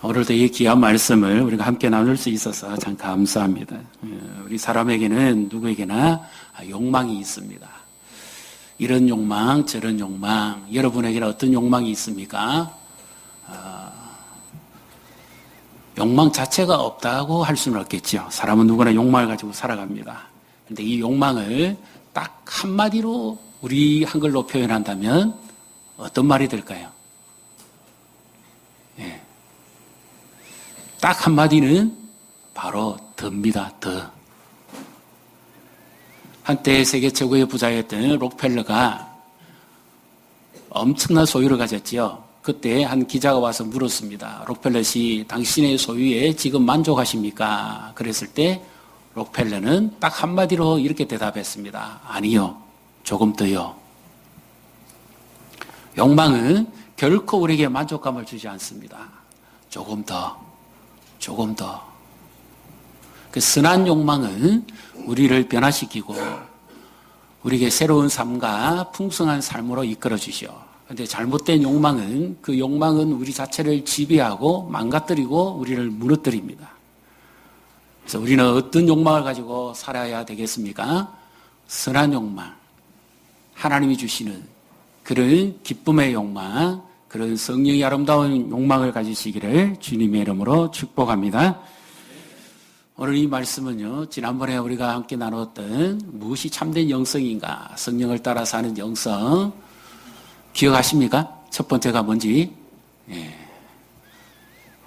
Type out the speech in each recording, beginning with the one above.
오늘도 이 귀한 말씀을 우리가 함께 나눌 수 있어서 참 감사합니다. 우리 사람에게는 누구에게나 욕망이 있습니다. 이런 욕망, 저런 욕망, 여러분에게는 어떤 욕망이 있습니까? 욕망 자체가 없다고 할 수는 없겠죠. 사람은 누구나 욕망을 가지고 살아갑니다. 그런데 이 욕망을 딱 한마디로 우리 한글로 표현한다면 어떤 말이 될까요? 예. 딱 한마디는 바로 더입니다. 더. 한때 세계 최고의 부자였던 록펠러가 엄청난 소유를 가졌지요. 그때 한 기자가 와서 물었습니다. 록펠러 씨, 당신의 소유에 지금 만족하십니까? 그랬을 때 록펠러는 딱 한마디로 이렇게 대답했습니다. 아니요. 조금 더요. 욕망은 결코 우리에게 만족감을 주지 않습니다. 조금 더. 조금 더. 그 선한 욕망은 우리를 변화시키고 우리에게 새로운 삶과 풍성한 삶으로 이끌어 주시오. 그런데 잘못된 욕망은 그 욕망은 우리 자체를 지배하고 망가뜨리고 우리를 무너뜨립니다. 그래서 우리는 어떤 욕망을 가지고 살아야 되겠습니까? 선한 욕망, 하나님이 주시는 그런 기쁨의 욕망, 그런 성령의 아름다운 욕망을 가지시기를 주님의 이름으로 축복합니다. 오늘 이 말씀은요, 지난번에 우리가 함께 나눴던 무엇이 참된 영성인가, 성령을 따라 사는 영성, 기억하십니까? 첫 번째가 뭔지? 예.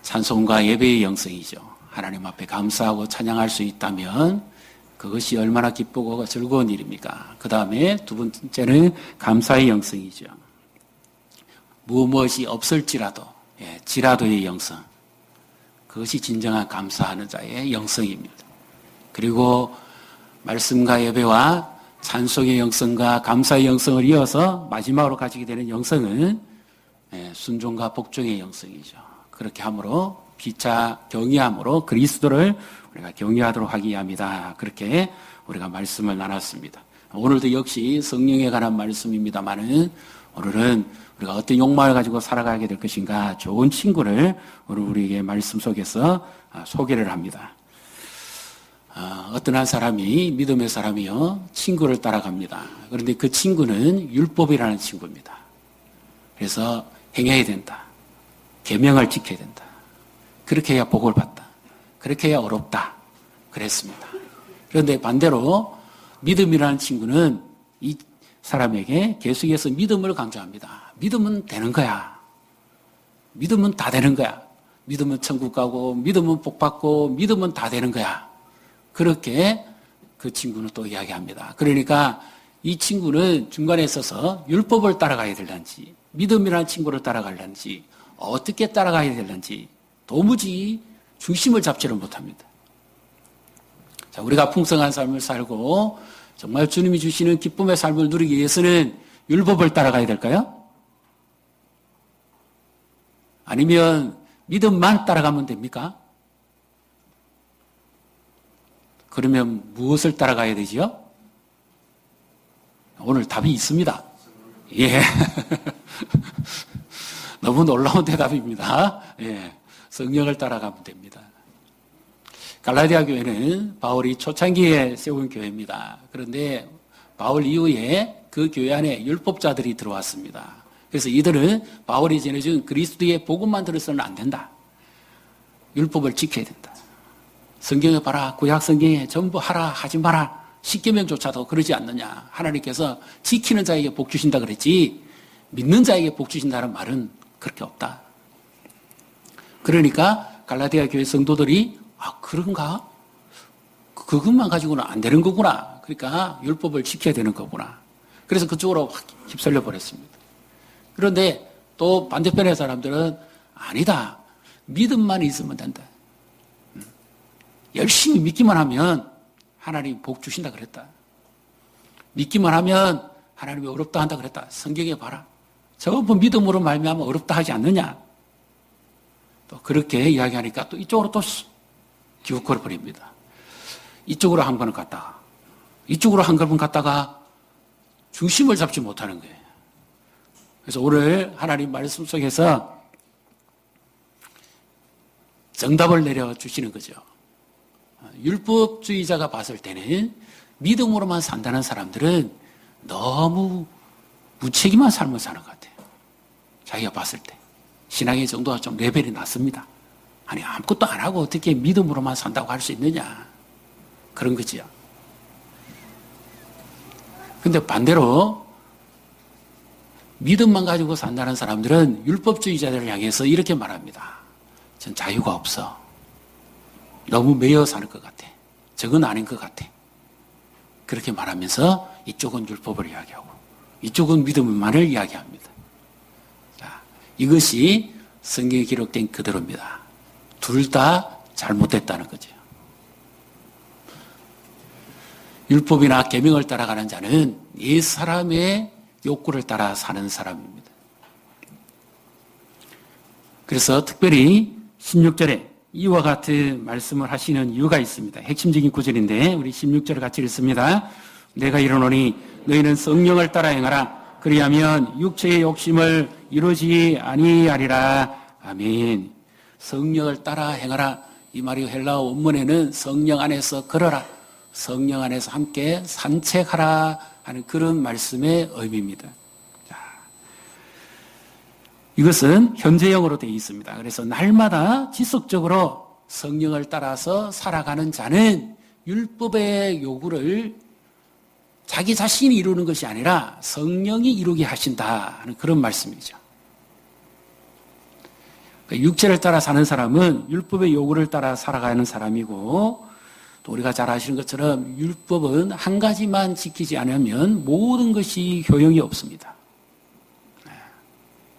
찬송과 예배의 영성이죠. 하나님 앞에 감사하고 찬양할 수 있다면 그것이 얼마나 기쁘고 즐거운 일입니까? 그 다음에 두 번째는 감사의 영성이죠. 무엇이 없을지라도, 예, 지라도의 영성. 그것이 진정한 감사하는 자의 영성입니다. 그리고 말씀과 예배와 찬송의 영성과 감사의 영성을 이어서 마지막으로 가지게 되는 영성은 순종과 복종의 영성이죠. 그렇게 함으로 피차 경외함으로 그리스도를 우리가 경외하도록 하기 위함이다. 그렇게 우리가 말씀을 나눴습니다. 오늘도 역시 성령에 관한 말씀입니다만은 오늘은 우리가 어떤 욕망을 가지고 살아가게 될 것인가 좋은 친구를 오늘 우리에게 말씀 속에서 소개를 합니다. 어떤 한 사람이 믿음의 사람이요 친구를 따라갑니다. 그런데 그 친구는 율법이라는 친구입니다. 그래서 행해야 된다. 계명을 지켜야 된다. 그렇게 해야 복을 받다. 그렇게 해야 어렵다. 그랬습니다. 그런데 반대로 믿음이라는 친구는 이 사람에게 계속해서 믿음을 강조합니다. 믿으면 되는 거야. 믿으면 다 되는 거야. 믿으면 천국 가고 믿으면 복 받고 믿으면 다 되는 거야. 그렇게 그 친구는 또 이야기합니다. 그러니까 이 친구는 중간에 있어서 율법을 따라가야 될런지 믿음이라는 친구를 따라갈런지 어떻게 따라가야 될런지 도무지 중심을 잡지를 못합니다. 자, 우리가 풍성한 삶을 살고 정말 주님이 주시는 기쁨의 삶을 누리기 위해서는 율법을 따라가야 될까요? 아니면 믿음만 따라가면 됩니까? 그러면 무엇을 따라가야 되지요? 오늘 답이 있습니다. 예. 너무 놀라운 대답입니다. 예. 성령을 따라가면 됩니다. 갈라디아 교회는 바울이 초창기에 세운 교회입니다. 그런데 바울 이후에 그 교회 안에 율법자들이 들어왔습니다. 그래서 이들은 바울이 전해준 그리스도의 복음만 들어서는 안 된다. 율법을 지켜야 된다. 성경에 봐라. 구약 성경에 전부 하라 하지 마라. 십계명조차도 그러지 않느냐. 하나님께서 지키는 자에게 복 주신다 그랬지 믿는 자에게 복 주신다는 말은 그렇게 없다. 그러니까 갈라디아 교회 성도들이 그런가? 그것만 가지고는 안 되는 거구나. 그러니까 율법을 지켜야 되는 거구나. 그래서 그쪽으로 확 휩쓸려 버렸습니다. 그런데 또 반대편의 사람들은 아니다. 믿음만 있으면 된다. 열심히 믿기만 하면 하나님이 복 주신다 그랬다. 믿기만 하면 하나님이 어렵다 한다 그랬다. 성경에 봐라. 전부 믿음으로 말미암아 어렵다 하지 않느냐. 또 그렇게 이야기하니까 또 이쪽으로 또 기웃거려 버립니다. 이쪽으로 한 걸음 갔다가 이쪽으로 한 걸음 갔다가 중심을 잡지 못하는 거예요. 그래서 오늘 하나님 말씀 속에서 정답을 내려주시는 거죠. 율법주의자가 봤을 때는 믿음으로만 산다는 사람들은 너무 무책임한 삶을 사는 것 같아요. 자기가 봤을 때. 신앙의 정도가 좀 레벨이 낮습니다. 아니, 아무것도 안 하고 어떻게 믿음으로만 산다고 할 수 있느냐. 그런 거지요. 근데 반대로 믿음만 가지고 산다는 사람들은 율법주의자들을 향해서 이렇게 말합니다. 전 자유가 없어. 너무 매여 사는 것 같아. 저건 아닌 것 같아. 그렇게 말하면서 이쪽은 율법을 이야기하고 이쪽은 믿음만을 이야기합니다. 자, 이것이 성경에 기록된 그대로입니다. 둘 다 잘못됐다는 거죠. 율법이나 계명을 따라가는 자는 옛 사람의 욕구를 따라 사는 사람입니다. 그래서 특별히 16절에 이와 같은 말씀을 하시는 이유가 있습니다. 핵심적인 구절인데 우리 16절을 같이 읽습니다. 내가 이르노니 너희는 성령을 따라 행하라. 그리하면 육체의 욕심을 이루지 아니하리라. 아멘. 성령을 따라 행하라. 이 말이 헬라어 원문에는 성령 안에서 걸어라. 성령 안에서 함께 산책하라 하는 그런 말씀의 의미입니다. 자, 이것은 현재형으로 되어 있습니다. 그래서 날마다 지속적으로 성령을 따라서 살아가는 자는 율법의 요구를 자기 자신이 이루는 것이 아니라 성령이 이루게 하신다 하는 그런 말씀이죠. 그러니까 육체를 따라 사는 사람은 율법의 요구를 따라 살아가는 사람이고 또 우리가 잘 아시는 것처럼 율법은 한 가지만 지키지 않으면 모든 것이 효용이 없습니다.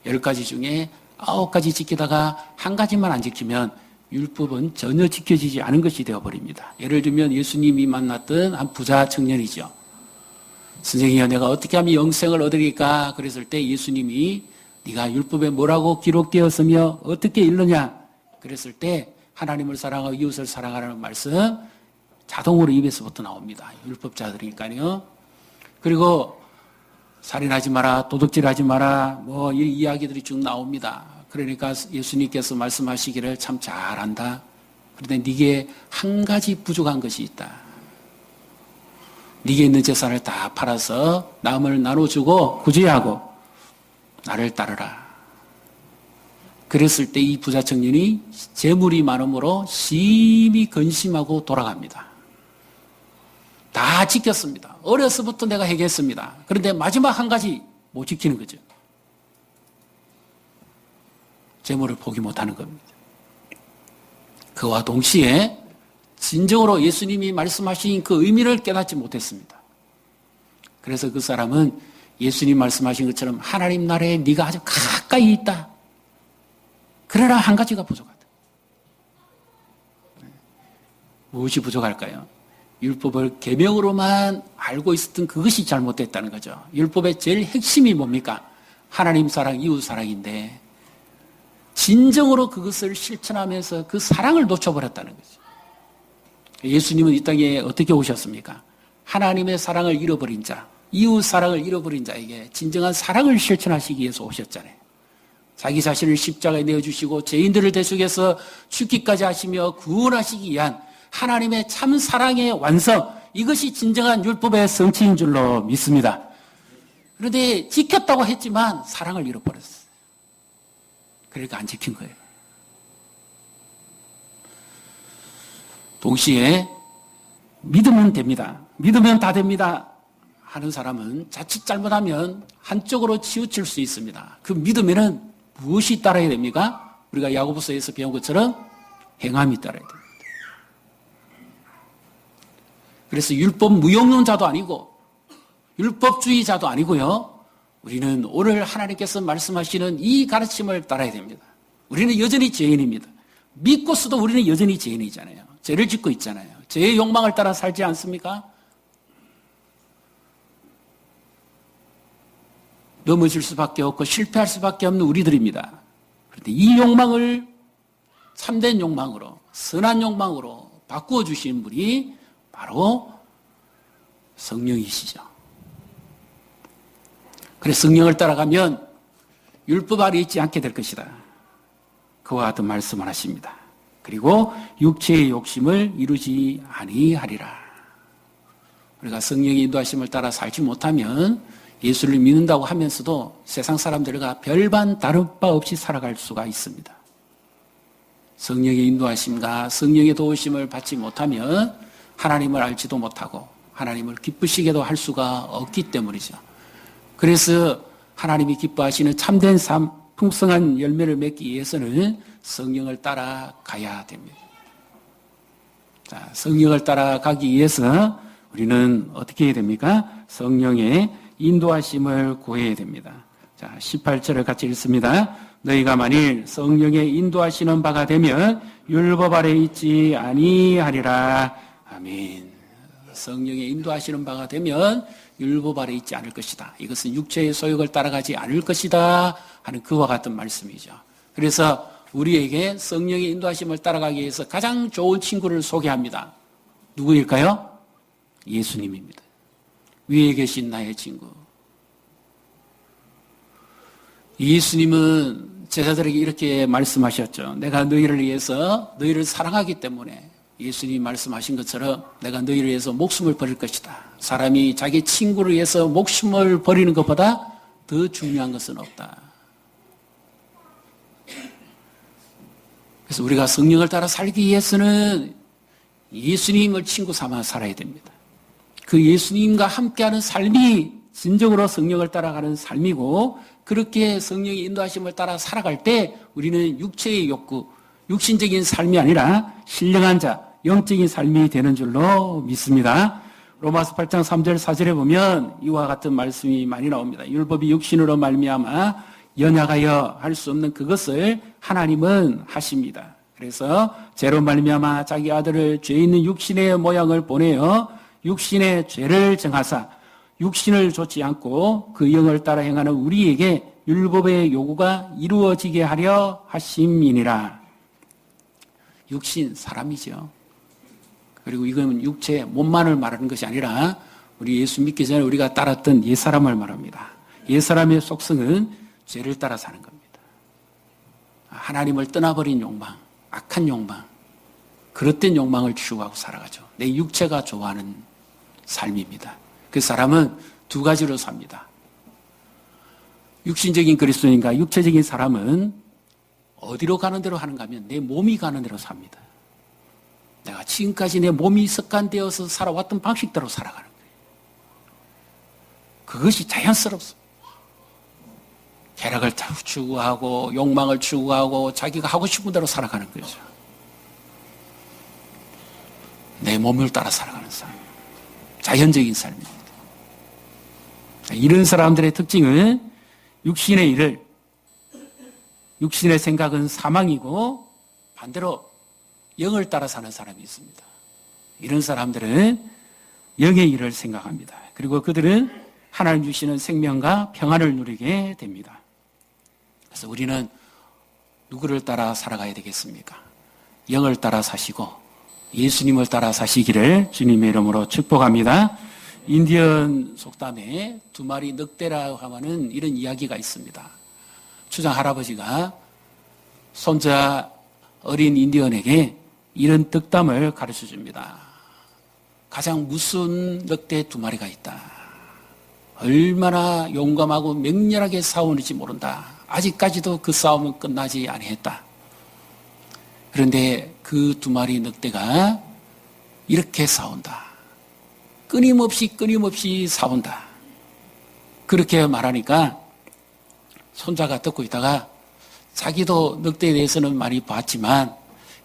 10가지 중에 9가지 지키다가 한 가지만 안 지키면 율법은 전혀 지켜지지 않은 것이 되어버립니다. 예를 들면 예수님이 만났던 한 부자 청년이죠. 선생님이여 내가 어떻게 하면 영생을 얻으리까? 그랬을 때 예수님이 네가 율법에 뭐라고 기록되었으며 어떻게 읽느냐? 그랬을 때 하나님을 사랑하고 이웃을 사랑하라는 말씀 자동으로 입에서부터 나옵니다. 율법자들이니까요. 그리고 살인하지 마라, 도둑질하지 마라, 뭐 이 이야기들이 쭉 나옵니다. 그러니까 예수님께서 말씀하시기를 참 잘한다. 그런데 네게 한 가지 부족한 것이 있다. 네게 있는 재산을 다 팔아서 남을 나눠주고 구제하고 나를 따르라. 그랬을 때 이 부자 청년이 재물이 많음으로 심히 근심하고 돌아갑니다. 다 지켰습니다. 어려서부터 내가 해결했습니다. 그런데 마지막 한 가지 못 지키는 거죠. 재물을 포기 못하는 겁니다. 그와 동시에 진정으로 예수님이 말씀하신 그 의미를 깨닫지 못했습니다. 그래서 그 사람은 예수님 말씀하신 것처럼 하나님 나라에 네가 아주 가까이 있다. 그러나 한 가지가 부족하다. 무엇이 부족할까요? 율법을 계명으로만 알고 있었던 그것이 잘못됐다는 거죠. 율법의 제일 핵심이 뭡니까? 하나님 사랑, 이웃 사랑인데 진정으로 그것을 실천하면서 그 사랑을 놓쳐버렸다는 거죠. 예수님은 이 땅에 어떻게 오셨습니까? 하나님의 사랑을 잃어버린 자, 이웃 사랑을 잃어버린 자에게 진정한 사랑을 실천하시기 위해서 오셨잖아요. 자기 자신을 십자가에 내어주시고 죄인들을 대속해서 죽기까지 하시며 구원하시기 위한 하나님의 참 사랑의 완성, 이것이 진정한 율법의 성취인 줄로 믿습니다. 그런데 지켰다고 했지만 사랑을 잃어버렸어요. 그러니까 안 지킨 거예요. 동시에 믿으면 됩니다. 믿으면 다 됩니다. 하는 사람은 자칫 잘못하면 한쪽으로 치우칠 수 있습니다. 그 믿으면은 무엇이 따라야 됩니까? 우리가 야고보서에서 배운 것처럼 행함이 따라야 됩니다. 그래서 율법 무용론자도 아니고 율법주의자도 아니고요. 우리는 오늘 하나님께서 말씀하시는 이 가르침을 따라야 됩니다. 우리는 여전히 죄인입니다. 믿고서도 우리는 여전히 죄인이잖아요. 죄를 짓고 있잖아요. 죄의 욕망을 따라 살지 않습니까? 넘어질 수밖에 없고 실패할 수밖에 없는 우리들입니다. 그런데 이 욕망을 참된 욕망으로, 선한 욕망으로 바꾸어 주신 분이 바로 성령이시죠. 그래서 성령을 따라가면 율법 아래 있지 않게 될 것이다. 그와 같은 말씀을 하십니다. 그리고 육체의 욕심을 이루지 아니하리라. 우리가 성령의 인도하심을 따라 살지 못하면 예수를 믿는다고 하면서도 세상 사람들과 별반 다른 바 없이 살아갈 수가 있습니다. 성령의 인도하심과 성령의 도우심을 받지 못하면 하나님을 알지도 못하고 하나님을 기쁘시게도 할 수가 없기 때문이죠. 그래서 하나님이 기뻐하시는 참된 삶, 풍성한 열매를 맺기 위해서는 성령을 따라가야 됩니다. 자, 성령을 따라가기 위해서 우리는 어떻게 해야 됩니까? 성령의 인도하심을 구해야 됩니다. 자, 18절을 같이 읽습니다. 너희가 만일 성령의 인도하시는 바가 되면 율법 아래 있지 아니하리라. 아멘. 성령의 인도하시는 바가 되면 율법 아래 있지 않을 것이다. 이것은 육체의 소욕을 따라가지 않을 것이다 하는 그와 같은 말씀이죠. 그래서 우리에게 성령의 인도하심을 따라가기 위해서 가장 좋은 친구를 소개합니다. 누구일까요? 예수님입니다. 위에 계신 나의 친구. 예수님은 제자들에게 이렇게 말씀하셨죠. 내가 너희를 위해서 너희를 사랑하기 때문에 예수님이 말씀하신 것처럼 내가 너희를 위해서 목숨을 버릴 것이다. 사람이 자기 친구를 위해서 목숨을 버리는 것보다 더 중요한 것은 없다. 그래서 우리가 성령을 따라 살기 위해서는 예수님을 친구 삼아 살아야 됩니다. 그 예수님과 함께하는 삶이 진정으로 성령을 따라가는 삶이고, 그렇게 성령의 인도하심을 따라 살아갈 때 우리는 육체의 욕구, 육신적인 삶이 아니라 신령한 자, 영적인 삶이 되는 줄로 믿습니다. 로마서 8장 3절 4절에 보면 이와 같은 말씀이 많이 나옵니다. 율법이 육신으로 말미암아 연약하여 할 수 없는 그것을 하나님은 하십니다. 그래서 죄로 말미암아 자기 아들을 죄 있는 육신의 모양을 보내어 육신의 죄를 정하사 육신을 좇지 않고 그 영을 따라 행하는 우리에게 율법의 요구가 이루어지게 하려 하심이니라. 육신, 사람이죠. 그리고 이건 육체, 몸만을 말하는 것이 아니라 우리 예수 믿기 전에 우리가 따랐던 옛사람을 말합니다. 옛사람의 속성은 죄를 따라 사는 겁니다. 하나님을 떠나버린 욕망, 악한 욕망, 그릇된 욕망을 추구하고 살아가죠. 내 육체가 좋아하는 삶입니다. 그 사람은 두 가지로 삽니다. 육신적인 그리스도인과 육체적인 사람은 어디로 가는 대로 하는가 하면 내 몸이 가는 대로 삽니다. 내가 지금까지 내 몸이 습관되어서 살아왔던 방식대로 살아가는 거예요. 그것이 자연스럽습니다. 쾌락을 추구하고 욕망을 추구하고 자기가 하고 싶은 대로 살아가는 거죠. 내 몸을 따라 살아가는 삶. 자연적인 삶입니다. 이런 사람들의 특징은 육신의 일을, 육신의 생각은 사망이고 반대로 영을 따라 사는 사람이 있습니다. 이런 사람들은 영의 일을 생각합니다. 그리고 그들은 하나님 주시는 생명과 평안을 누리게 됩니다. 그래서 우리는 누구를 따라 살아가야 되겠습니까? 영을 따라 사시고 예수님을 따라 사시기를 주님의 이름으로 축복합니다. 인디언 속담에 두 마리 늑대라고 하는 이런 이야기가 있습니다. 추장 할아버지가 손자 어린 인디언에게 이런 덕담을 가르쳐 줍니다. 가장 무서운 늑대 두 마리가 있다. 얼마나 용감하고 맹렬하게 싸우는지 모른다. 아직까지도 그 싸움은 끝나지 아니했다. 그런데 그 두 마리 늑대가 이렇게 싸운다. 끊임없이 싸운다. 그렇게 말하니까 손자가 듣고 있다가 자기도 늑대에 대해서는 많이 봤지만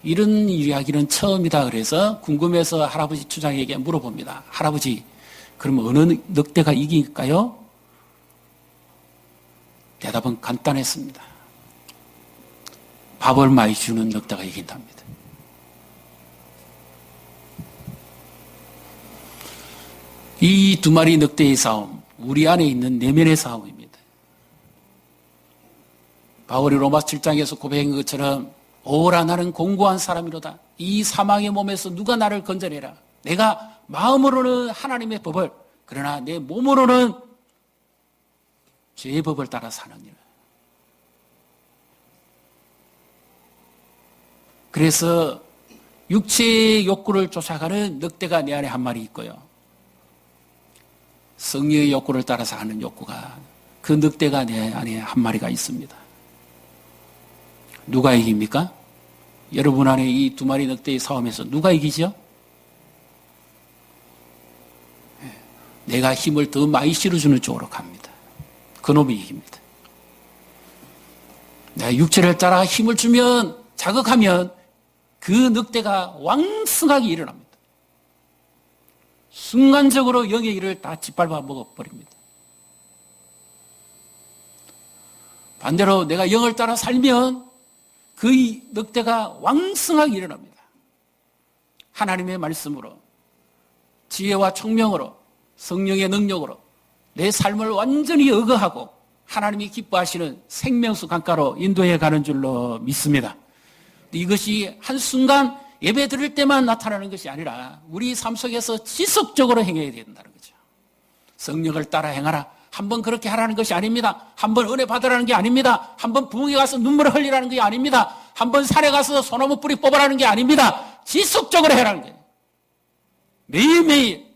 이런 이야기는 처음이다 그래서 궁금해서 할아버지 추장에게 물어봅니다. 할아버지, 그럼 어느 늑대가 이길까요? 대답은 간단했습니다. 밥을 많이 주는 늑대가 이긴답니다. 이 두 마리 늑대의 싸움, 우리 안에 있는 내면의 싸움입니다. 바울이 로마서 7장에서 고백한 것처럼 오라 나는 공고한 사람이로다. 이 사망의 몸에서 누가 나를 건져내라. 내가 마음으로는 하나님의 법을, 그러나 내 몸으로는 죄의 법을 따라 사느니라. 그래서 육체의 욕구를 쫓아가는 늑대가 내 안에 한 마리 있고요. 성령의 욕구를 따라서 하는 욕구가, 그 늑대가 내 안에 한 마리가 있습니다. 누가 이깁니까? 여러분 안에 이 두 마리 늑대의 싸움에서 누가 이기죠? 내가 힘을 더 많이 실어주는 쪽으로 갑니다. 그놈이 이깁니다. 내가 육체를 따라 힘을 주면, 자극하면 그 늑대가 왕성하게 일어납니다. 순간적으로 영의 일을 다 짓밟아 먹어버립니다. 반대로 내가 영을 따라 살면 그 늑대가 왕성하게 일어납니다. 하나님의 말씀으로, 지혜와 총명으로, 성령의 능력으로 내 삶을 완전히 의거하고 하나님이 기뻐하시는 생명수 강가로 인도해 가는 줄로 믿습니다. 이것이 한순간 예배 드릴 때만 나타나는 것이 아니라 우리 삶 속에서 지속적으로 행해야 된다는 거죠. 성령을 따라 행하라. 한번 그렇게 하라는 것이 아닙니다. 한번 은혜 받으라는 게 아닙니다. 한번 부엌에 가서 눈물을 흘리라는 게 아닙니다. 한번 산에 가서 소나무 뿌리 뽑으라는 게 아닙니다. 지속적으로 해라는 거예요. 매일매일.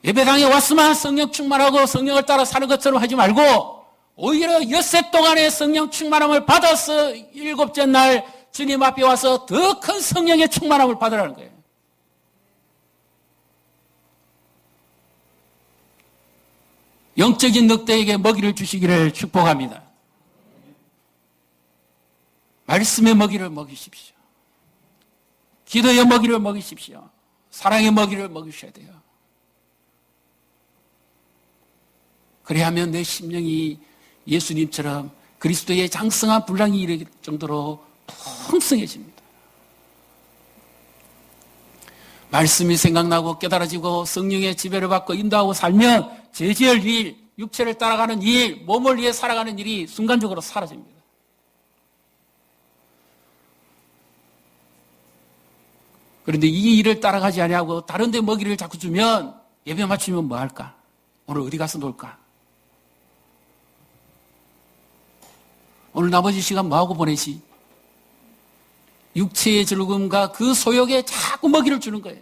예배당에 왔으면 성령 충만하고 성령을 따라 사는 것처럼 하지 말고 오히려 엿새 동안의 성령 충만함을 받아서 일곱째 날 주님 앞에 와서 더 큰 성령의 충만함을 받으라는 거예요. 영적인 늑대에게 먹이를 주시기를 축복합니다. 말씀의 먹이를 먹이십시오. 기도의 먹이를 먹이십시오. 사랑의 먹이를 먹이셔야 돼요. 그래야 하면 내 심령이 예수님처럼 그리스도의 장성한 분량이 이를 정도로 풍성해집니다. 말씀이 생각나고 깨달아지고 성령의 지배를 받고 인도하고 살면 제지할 일, 육체를 따라가는 일, 몸을 위해 살아가는 일이 순간적으로 사라집니다. 그런데 이 일을 따라가지 아니하고 다른 데 먹이를 자꾸 주면 예배 마치면 뭐 할까? 오늘 어디 가서 놀까? 오늘 나머지 시간 뭐하고 보내지? 육체의 즐거움과 그 소욕에 자꾸 먹이를 주는 거예요.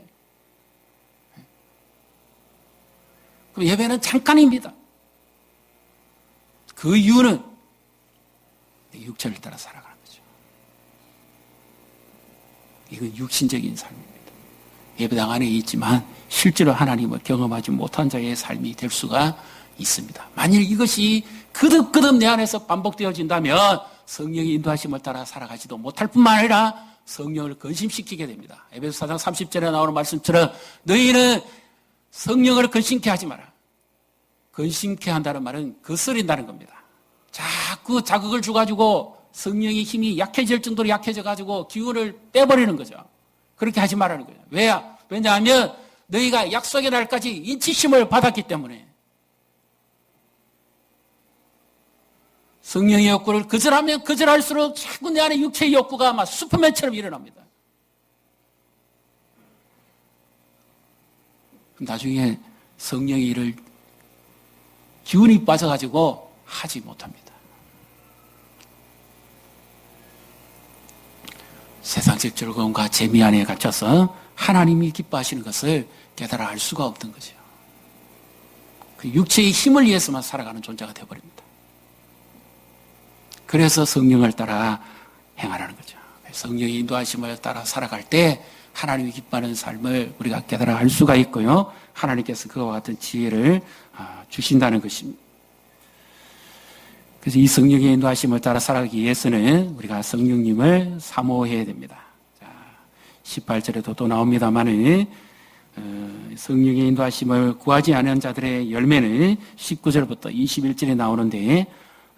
그럼 예배는 잠깐입니다. 그 이유는 내 육체를 따라 살아가는 거죠. 이건 육신적인 삶입니다. 예배당 안에 있지만 실제로 하나님을 경험하지 못한 자의 삶이 될 수가 있습니다. 만일 이것이 거듭거듭 내 안에서 반복되어진다면 성령의 인도하심을 따라 살아가지도 못할 뿐만 아니라 성령을 근심시키게 됩니다. 에베소 4장 30절에 나오는 말씀처럼 너희는 성령을 근심케 하지 마라. 근심케 한다는 말은 거스린다는 겁니다. 자꾸 자극을 줘가지고 성령의 힘이 약해질 정도로 약해져가지고 기운을 빼버리는 거죠. 그렇게 하지 말라는 거예요. 왜냐하면 너희가 약속의 날까지 인치심을 받았기 때문에 성령의 욕구를 거절하면 거절할수록 자꾸 내 안에 육체의 욕구가 막 슈퍼맨처럼 일어납니다. 나중에 성령의 일을 기운이 빠져가지고 하지 못합니다. 세상적 즐거움과 재미 안에 갇혀서 하나님이 기뻐하시는 것을 깨달아 알 수가 없던 거죠. 그 육체의 힘을 위해서만 살아가는 존재가 되어버립니다. 그래서 성령을 따라 행하라는 거죠. 성령의 인도하심을 따라 살아갈 때 하나님이 기뻐하는 삶을 우리가 깨달아 알 수가 있고요. 하나님께서 그와 같은 지혜를 주신다는 것입니다. 그래서 이 성령의 인도하심을 따라 살아가기 위해서는 우리가 성령님을 사모해야 됩니다. 18절에도 또 나옵니다만은 성령의 인도하심을 구하지 않은 자들의 열매는 19절부터 21절에 나오는데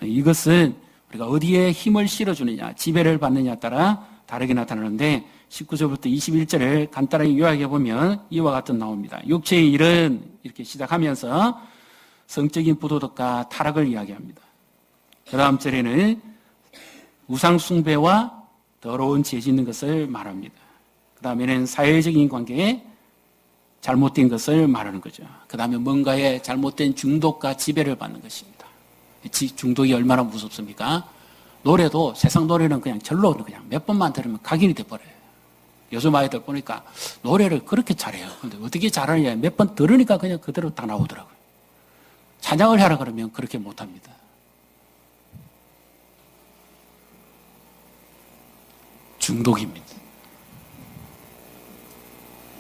이것은 우리가 어디에 힘을 실어주느냐, 지배를 받느냐에 따라 다르게 나타나는데 19절부터 21절을 간단하게 요약해 보면 이와 같은 나옵니다. 육체의 일은 이렇게 시작하면서 성적인 부도덕과 타락을 이야기합니다. 그 다음 절에는 우상 숭배와 더러운 죄 짓는 것을 말합니다. 그 다음에는 사회적인 관계에 잘못된 것을 말하는 거죠. 그 다음에 뭔가에 잘못된 중독과 지배를 받는 것입니다. 중독이 얼마나 무섭습니까? 노래도 세상 노래는 그냥 절로 그냥 몇 번만 들으면 각인이 돼버려요. 요즘 아이들 보니까 노래를 그렇게 잘해요. 근데 어떻게 잘하느냐, 몇 번 들으니까 그냥 그대로 딱 나오더라고요. 찬양을 하라 그러면 그렇게 못합니다. 중독입니다.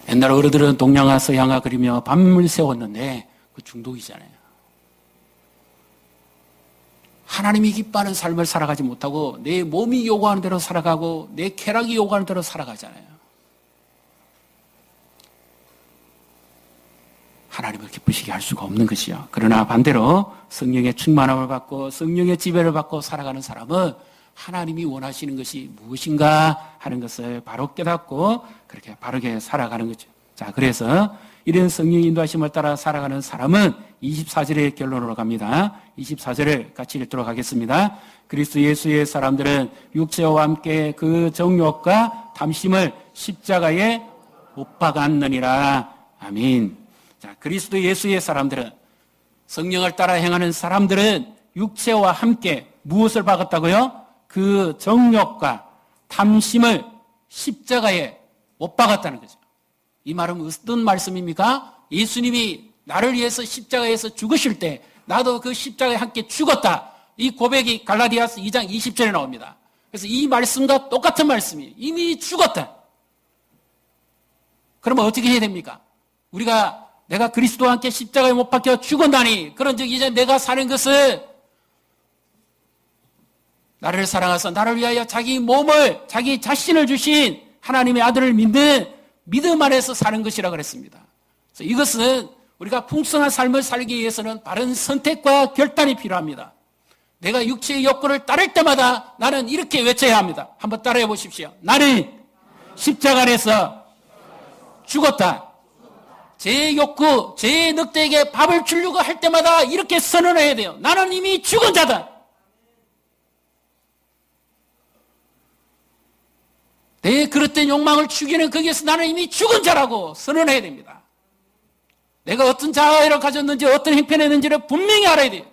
옛날 어른들은 동양화 서양화 그리며 밤을 새웠는데 그 중독이잖아요. 하나님이 기뻐하는 삶을 살아가지 못하고 내 몸이 요구하는 대로 살아가고 내 쾌락이 요구하는 대로 살아가잖아요. 하나님을 기쁘시게 할 수가 없는 것이요. 그러나 반대로 성령의 충만함을 받고 성령의 지배를 받고 살아가는 사람은 하나님이 원하시는 것이 무엇인가 하는 것을 바로 깨닫고 그렇게 바르게 살아가는 거죠. 자, 그래서 이런 성령 인도하심을 따라 살아가는 사람은 24절의 결론으로 갑니다. 24절을 같이 읽도록 하겠습니다. 그리스도 예수의 사람들은 육체와 함께 그 정욕과 탐심을 십자가에 못 박았느니라. 아멘. 자, 그리스도 예수의 사람들은, 성령을 따라 행하는 사람들은 육체와 함께 무엇을 박았다고요? 그 정욕과 탐심을 십자가에 못 박았다는 거죠. 이 말은 어떤 말씀입니까? 예수님이 나를 위해서 십자가에서 죽으실 때 나도 그 십자가에 함께 죽었다. 이 고백이 갈라디아서 2장 20절에 나옵니다. 그래서 이 말씀과 똑같은 말씀이에요. 이미 죽었다. 그러면 어떻게 해야 됩니까? 내가 그리스도와 함께 십자가에 못 박혀 죽었다니, 그런 즉 이제 내가 사는 것은 나를 사랑하사 나를 위하여 자기 몸을, 자기 자신을 주신 하나님의 아들을 믿는 믿음 안에서 사는 것이라 그랬습니다. 그래서 이것은 우리가 풍성한 삶을 살기 위해서는 바른 선택과 결단이 필요합니다. 내가 육체의 욕구를 따를 때마다 나는 이렇게 외쳐야 합니다. 한번 따라해 보십시오. 나는 십자가 안에서 죽었다. 제 욕구, 제 늑대에게 밥을 주려고 할 때마다 이렇게 선언해야 돼요. 나는 이미 죽은 자다. 내 그릇된 욕망을 죽이는 거기에서 나는 이미 죽은 자라고 선언해야 됩니다. 내가 어떤 자아를 가졌는지 어떤 행편을 했는지를 분명히 알아야 돼요.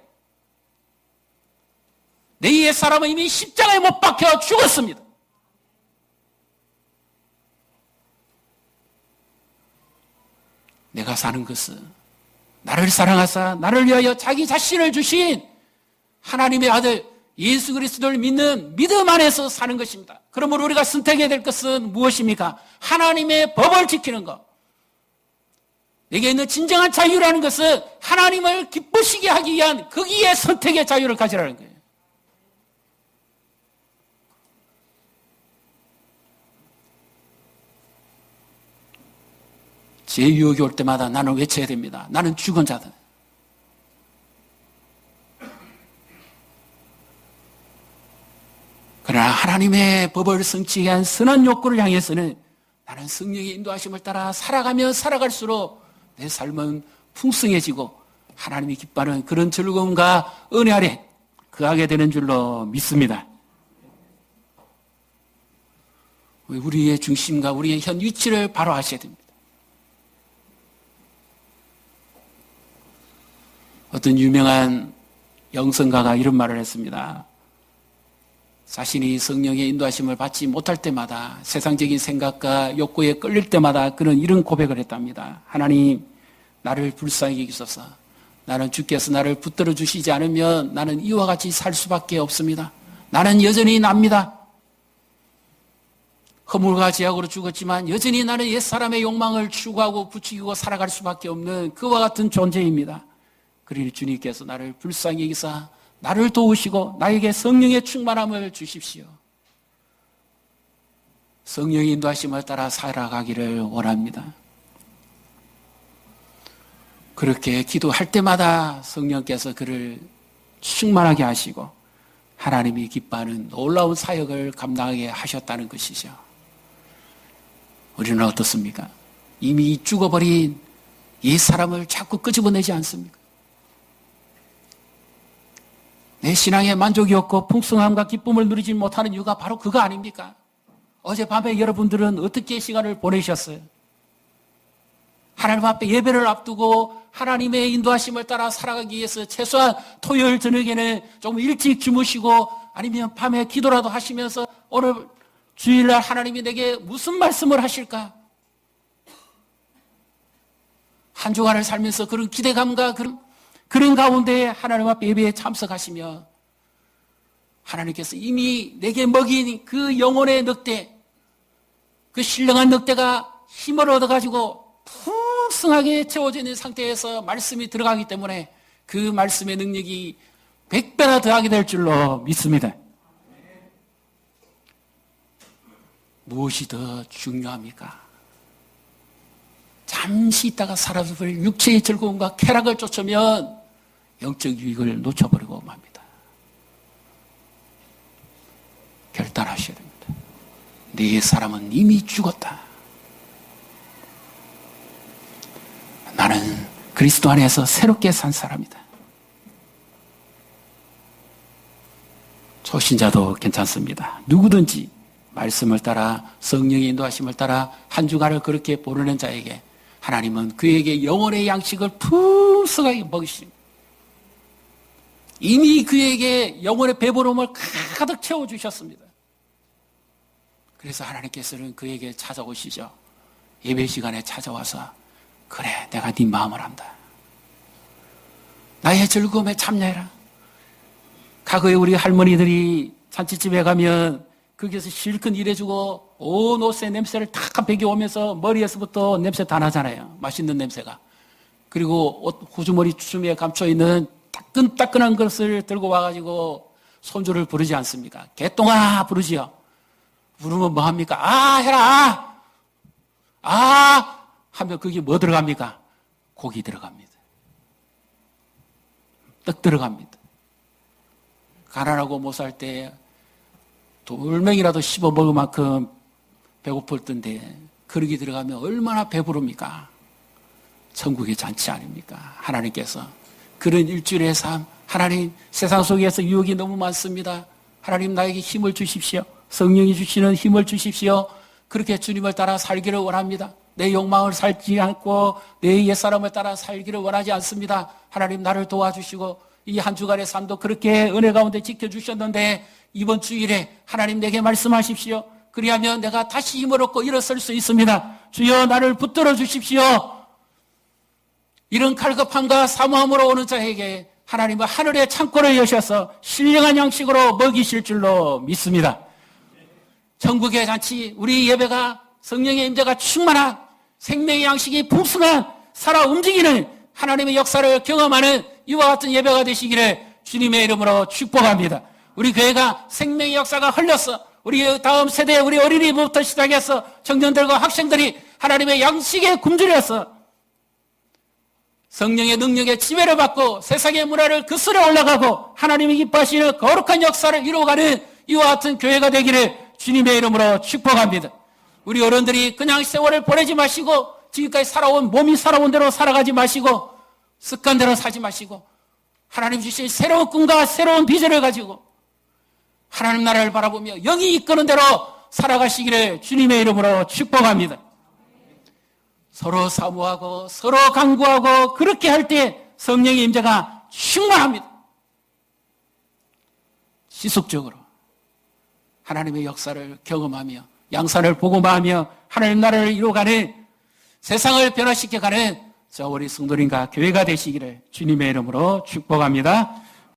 내 옛 사람은 이미 십자가에 못 박혀 죽었습니다. 내가 사는 것은 나를 사랑하사 나를 위하여 자기 자신을 주신 하나님의 아들 예수 그리스도를 믿는 믿음 안에서 사는 것입니다. 그러므로 우리가 선택해야 될 것은 무엇입니까? 하나님의 법을 지키는 것. 내게 있는 진정한 자유라는 것은 하나님을 기쁘시게 하기 위한 거기에 선택의 자유를 가지라는 거예요. 제 유혹이 올 때마다 나는 외쳐야 됩니다. 나는 죽은 자다. 그러나 하나님의 법을 성취하기 위한 선한 욕구를 향해서는 나는 성령의 인도하심을 따라 살아가면 살아갈수록 내 삶은 풍성해지고 하나님이 기뻐하는 그런 즐거움과 은혜 아래 거하게 되는 줄로 믿습니다. 우리의 중심과 우리의 현 위치를 바로 아셔야 됩니다. 어떤 유명한 영성가가 이런 말을 했습니다. 자신이 성령의 인도하심을 받지 못할 때마다 세상적인 생각과 욕구에 끌릴 때마다 그는 이런 고백을 했답니다. 하나님, 나를 불쌍히 여기소서. 나는 주께서 나를 붙들어 주시지 않으면 나는 이와 같이 살 수밖에 없습니다. 나는 여전히 납니다. 허물과 제약으로 죽었지만 여전히 나는 옛사람의 욕망을 추구하고 부추기고 살아갈 수밖에 없는 그와 같은 존재입니다. 그러니 주님께서 나를 불쌍히 여기사 나를 도우시고 나에게 성령의 충만함을 주십시오. 성령의 인도하심을 따라 살아가기를 원합니다. 그렇게 기도할 때마다 성령께서 그를 충만하게 하시고 하나님이 기뻐하는 놀라운 사역을 감당하게 하셨다는 것이죠. 우리는 어떻습니까? 이미 죽어버린 옛사람을 자꾸 끄집어내지 않습니까? 내 신앙에 만족이 없고 풍성함과 기쁨을 누리지 못하는 이유가 바로 그거 아닙니까? 어젯밤에 여러분들은 어떻게 시간을 보내셨어요? 하나님 앞에 예배를 앞두고 하나님의 인도하심을 따라 살아가기 위해서 최소한 토요일 저녁에는 좀 일찍 주무시고 아니면 밤에 기도라도 하시면서 오늘 주일날 하나님이 내게 무슨 말씀을 하실까? 한 주간을 살면서 그런 기대감과 그런 가운데 하나님 앞에 예배에 참석하시며 하나님께서 이미 내게 먹인 그 영혼의 늑대, 그 신령한 늑대가 힘을 얻어가지고 풍성하게 채워져 있는 상태에서 말씀이 들어가기 때문에 그 말씀의 능력이 100배나 더하게 될 줄로 믿습니다. 무엇이 더 중요합니까? 잠시 있다가 사라져버릴 육체의 즐거움과 쾌락을 쫓으면 영적 유익을 놓쳐버리고 맙니다. 결단하셔야 됩니다. 네 사람은 이미 죽었다. 나는 그리스도 안에서 새롭게 산 사람이다. 초신자도 괜찮습니다. 누구든지 말씀을 따라 성령의 인도하심을 따라 한 주간을 그렇게 보내는 자에게 하나님은 그에게 영혼의 양식을 풍성하게 먹이십니다. 이미 그에게 영혼의 배부름을 가득 채워주셨습니다. 그래서 하나님께서는 그에게 찾아오시죠. 예배 시간에 찾아와서 그래, 내가 네 마음을 안다. 나의 즐거움에 참여해라. 과거에 우리 할머니들이 잔치집에 가면 거기에서 실컷 일해주고 온 옷의 냄새를 다 배겨오면서 머리에서부터 냄새 다 나잖아요. 맛있는 냄새가. 그리고 옷 후주머니 주머니에 감춰있는 따끈따끈한 것을 들고 와가지고 손주를 부르지 않습니까? 개똥아 부르지요. 부르면 뭐합니까? 아 해라 아 하면 그게 뭐 들어갑니까? 고기 들어갑니다. 떡 들어갑니다. 가난하고 못 살 때 돌멩이라도 씹어 먹을 만큼 배고플 텐데 그릇이 들어가면 얼마나 배부릅니까? 천국의 잔치 아닙니까? 하나님께서 그런 일주일의 삶, 하나님 세상 속에서 유혹이 너무 많습니다. 하나님 나에게 힘을 주십시오. 성령이 주시는 힘을 주십시오. 그렇게 주님을 따라 살기를 원합니다. 내 욕망을 살지 않고 내 옛사람을 따라 살기를 원하지 않습니다. 하나님 나를 도와주시고 이 한 주간의 삶도 그렇게 은혜 가운데 지켜주셨는데 이번 주일에 하나님 내게 말씀하십시오. 그리하면 내가 다시 힘을 얻고 일어설 수 있습니다. 주여 나를 붙들어 주십시오. 이런 갈급함과 사모함으로 오는 자에게 하나님은 하늘의 창고를 여셔서 신령한 양식으로 먹이실 줄로 믿습니다. 천국의 잔치, 우리 예배가 성령의 임재가 충만한 생명의 양식이 풍성한 살아 움직이는 하나님의 역사를 경험하는 이와 같은 예배가 되시기를 주님의 이름으로 축복합니다. 우리 교회가 생명의 역사가 흘렸어. 우리 다음 세대, 우리 어린이부터 시작해서 청년들과 학생들이 하나님의 양식에 굶주려서 성령의 능력에 지배를 받고 세상의 문화를 거스려 올라가고 하나님이 기뻐하시는 거룩한 역사를 이루어가는 이와 같은 교회가 되기를 주님의 이름으로 축복합니다. 우리 어른들이 그냥 세월을 보내지 마시고 지금까지 몸이 살아온 대로 살아가지 마시고 습관대로 사지 마시고 하나님 주신 새로운 꿈과 새로운 비전을 가지고 하나님 나라를 바라보며 영이 이끄는 대로 살아가시기를 주님의 이름으로 축복합니다. 서로 사모하고 서로 간구하고 그렇게 할 때 성령의 임재가 충만합니다. 지속적으로 하나님의 역사를 경험하며 양산을 복음화하며 하나님 나라를 이루어가는 세상을 변화시켜가는 저 우리 성도님과 교회가 되시기를 주님의 이름으로 축복합니다.